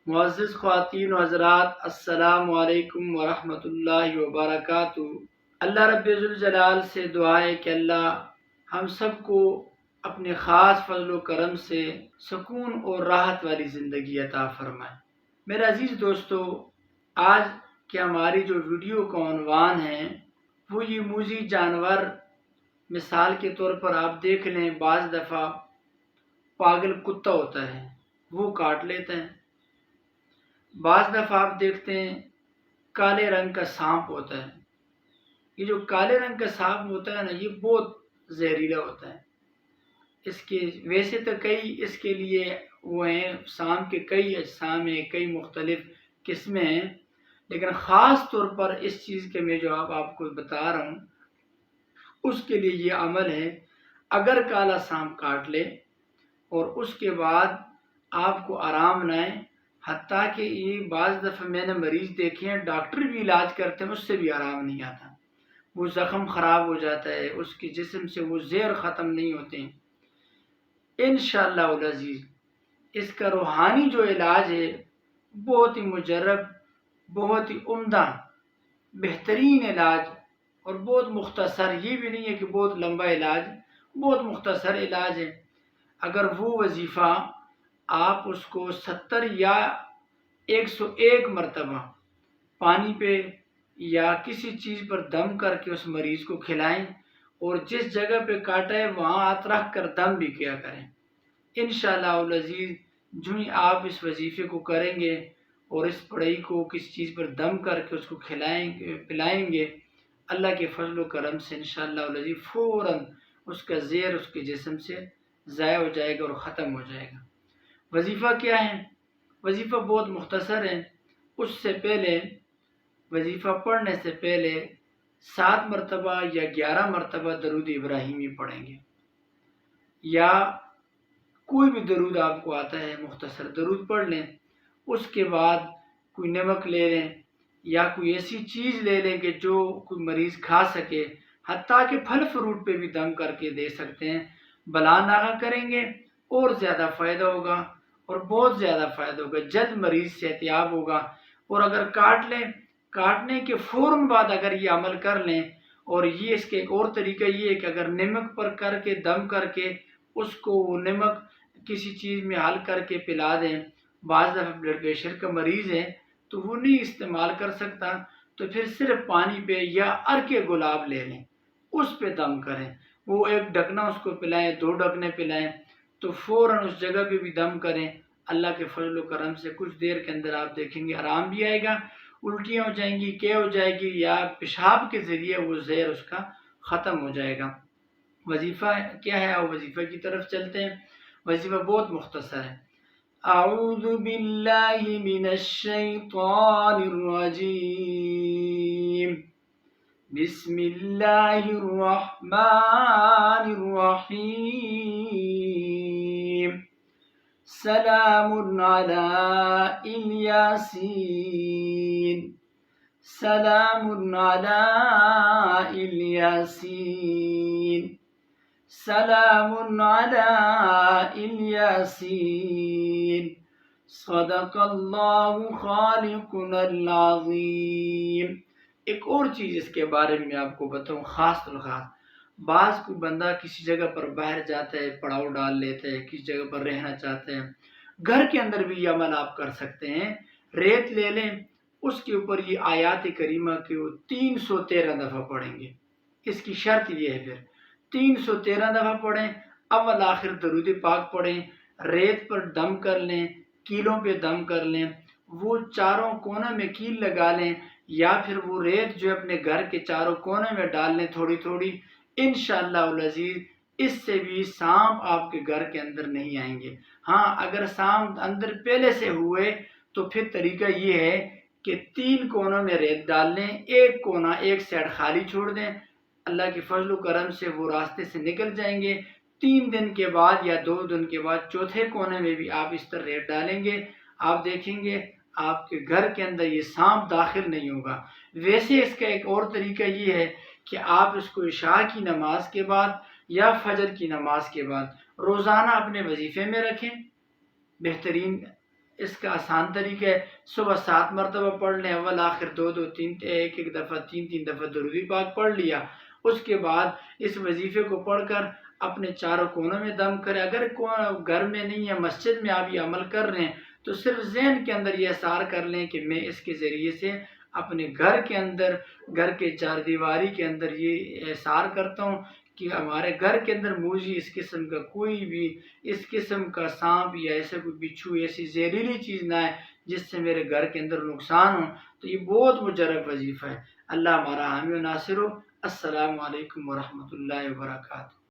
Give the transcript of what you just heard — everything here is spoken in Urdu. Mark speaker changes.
Speaker 1: معزز خواتین و حضرات، السلام علیکم ورحمۃ اللہ وبرکاتہ۔ اللہ رب ذوالجلال سے دعا ہے کہ اللہ ہم سب کو اپنے خاص فضل و کرم سے سکون اور راحت والی زندگی عطا فرمائے۔ میرے عزیز دوستو، آج کی ہماری جو ویڈیو کا عنوان ہے وہ یہ موذی جانور، مثال کے طور پر آپ دیکھ لیں، بعض دفعہ پاگل کتا ہوتا ہے وہ کاٹ لیتا ہے، بعض دفعہ آپ دیکھتے ہیں کالے رنگ کا سانپ ہوتا ہے۔ یہ جو کالے رنگ کا سانپ ہوتا ہے نا، یہ بہت زہریلا ہوتا ہے۔ اس کے ویسے تو کئی اس کے لیے وہ ہیں، سانپ کے کئی اجسام ہیں، کئی مختلف قسمیں ہیں، لیکن خاص طور پر اس چیز کے میں جو آپ کو بتا رہا ہوں اس کے لیے یہ عمل ہے۔ اگر کالا سانپ کاٹ لے اور اس کے بعد آپ کو آرام نہ آئے، حتیٰ کہ یہ بعض دفعہ میں نے مریض دیکھے ہیں، ڈاکٹر بھی علاج کرتے ہیں، اس سے بھی آرام نہیں آتا، وہ زخم خراب ہو جاتا ہے، اس کے جسم سے وہ زہر ختم نہیں ہوتے ہیں۔ انشاءاللہ العزیز اس کا روحانی جو علاج ہے بہت ہی مجرب، بہت ہی عمدہ، بہترین علاج اور بہت مختصر، یہ بھی نہیں ہے کہ بہت لمبا علاج، بہت مختصر علاج ہے۔ اگر وہ وظیفہ آپ اس کو 70 یا 101 مرتبہ پانی پہ یا کسی چیز پر دم کر کے اس مریض کو کھلائیں، اور جس جگہ پہ کاٹا ہے وہاں ہاتھ رکھ کر دم بھی کیا کریں، انشاءاللہ العزیز جو ہی آپ اس وظیفے کو کریں گے اور اس پڑئی کو کسی چیز پر دم کر کے اس کو کھلائیں گے، پلائیں گے، اللہ کے فضل و کرم سے انشاءاللہ العزیز فوراً اس کا زہر اس کے جسم سے ضائع ہو جائے گا اور ختم ہو جائے گا۔ وظیفہ کیا ہے؟ وظیفہ بہت مختصر ہے۔ اس سے پہلے، وظیفہ پڑھنے سے پہلے 7 مرتبہ یا 11 مرتبہ درود ابراہیمی پڑھیں گے، یا کوئی بھی درود آپ کو آتا ہے مختصر درود پڑھ لیں۔ اس کے بعد کوئی نمک لے لیں یا کوئی ایسی چیز لے لیں کہ جو کوئی مریض کھا سکے، حتیٰ کہ پھل فروٹ پہ بھی دم کر کے دے سکتے ہیں۔ بلا ناغہ کریں گے اور زیادہ فائدہ ہوگا، اور بہت زیادہ فائدہ ہوگا، جلد مریض صحتیاب ہوگا۔ اور اگر کاٹ لیں، کاٹنے کے فوراً بعد اگر یہ عمل کر لیں، اور یہ اس کے ایک اور طریقہ یہ ہے کہ اگر نمک پر کر کے دم کر کے اس کو وہ نمک کسی چیز میں حل کر کے پلا دیں، بعض دفعہ بلڈ پریشر کا مریض ہے تو وہ نہیں استعمال کر سکتا، تو پھر صرف پانی پہ یا عرق گلاب لے لیں، اس پہ دم کریں، وہ ایک ڈھکنا اس کو پلائیں، 2 ڈھکنے پلائیں، تو فوراً اس جگہ پہ بھی دم کریں۔ اللہ کے فضل و کرم سے کچھ دیر کے اندر آپ دیکھیں گے آرام بھی آئے گا، الٹیاں ہو جائیں گی، کیا ہو جائے گی، یا پیشاب کے ذریعے وہ زہر اس کا ختم ہو جائے گا۔ وظیفہ کیا ہے؟ اور وظیفہ کی طرف چلتے ہیں۔ وظیفہ بہت مختصر ہے۔ اعوذ باللہ من الشیطان الرجیم، بسم اللہ الرحمن الرحیم، سلام علی الیاسین، سلام علی الیاسین، سلام علی الیاسین، صدق اللہ خالقنا العظیم۔ ایک اور چیز اس کے بارے میں آپ کو بتاؤں، خاص الخاص بعض کوئی بندہ کسی جگہ پر باہر جاتا ہے، پڑاؤ ڈال لیتا ہے، کسی جگہ پر رہنا چاہتے ہیں، گھر کے اندر بھی یہ عمل آپ کر سکتے ہیں۔ ریت لے لیں، اس کے اوپر یہ آیات کریمہ کے 313 دفعہ پڑھیں گے۔ اس کی شرط یہ ہے پھر 313 دفعہ پڑھیں، اول آخر درود پاک پڑھیں، ریت پر دم کر لیں، کیلوں پہ دم کر لیں، وہ چاروں کونے میں کیل لگا لیں، یا پھر وہ ریت جو اپنے گھر کے چاروں کونے میں ڈال لیں تھوڑی تھوڑی۔ انشاءاللہ العزیز اس سے بھی سانپ آپ کے گھر کے اندر نہیں آئیں گے۔ ہاں، اگر سانپ اندر پہلے سے ہوئے تو پھر طریقہ یہ ہے کہ 3 کونوں میں ریت ڈال لیں، ایک کونا، ایک سائڈ خالی چھوڑ دیں، اللہ کے فضل و کرم سے وہ راستے سے نکل جائیں گے۔ 3 دن کے بعد یا 2 دن کے بعد چوتھے کونے میں بھی آپ اس طرح ریت ڈالیں گے، آپ دیکھیں گے آپ کے گھر کے اندر یہ سانپ داخل نہیں ہوگا۔ ویسے اس کا ایک اور طریقہ یہ ہے کہ آپ اس کو عشاء کی نماز کے بعد یا فجر کی نماز کے بعد روزانہ اپنے وظیفے میں رکھیں، بہترین اس کا آسان طریقہ ہے، صبح 7 مرتبہ پڑھ لیں، اول آخر 2 2 3 ایک ایک دفعہ 3 3 دفعہ درود پاک پڑھ لیا۔ اس کے بعد اس وظیفے کو پڑھ کر اپنے چاروں کونوں میں دم کرے۔ اگر گھر میں نہیں ہے، مسجد میں آپ یہ عمل کر رہے ہیں تو صرف ذہن کے اندر یہ احسار کر لیں کہ میں اس کے ذریعے سے اپنے گھر کے اندر، گھر کے چار دیواری کے اندر یہ احسار کرتا ہوں کہ ہمارے گھر کے اندر مجھے اس قسم کا کوئی بھی اس قسم کا سانپ یا ایسا کوئی بچھو ایسی زہریلی چیز نہ ہے جس سے میرے گھر کے اندر نقصان ہو۔ تو یہ بہت مجرب وظیفہ ہے۔ اللہ ہمارا حامی و ناصر ہو۔ السلام علیکم ورحمۃ اللہ وبرکاتہ۔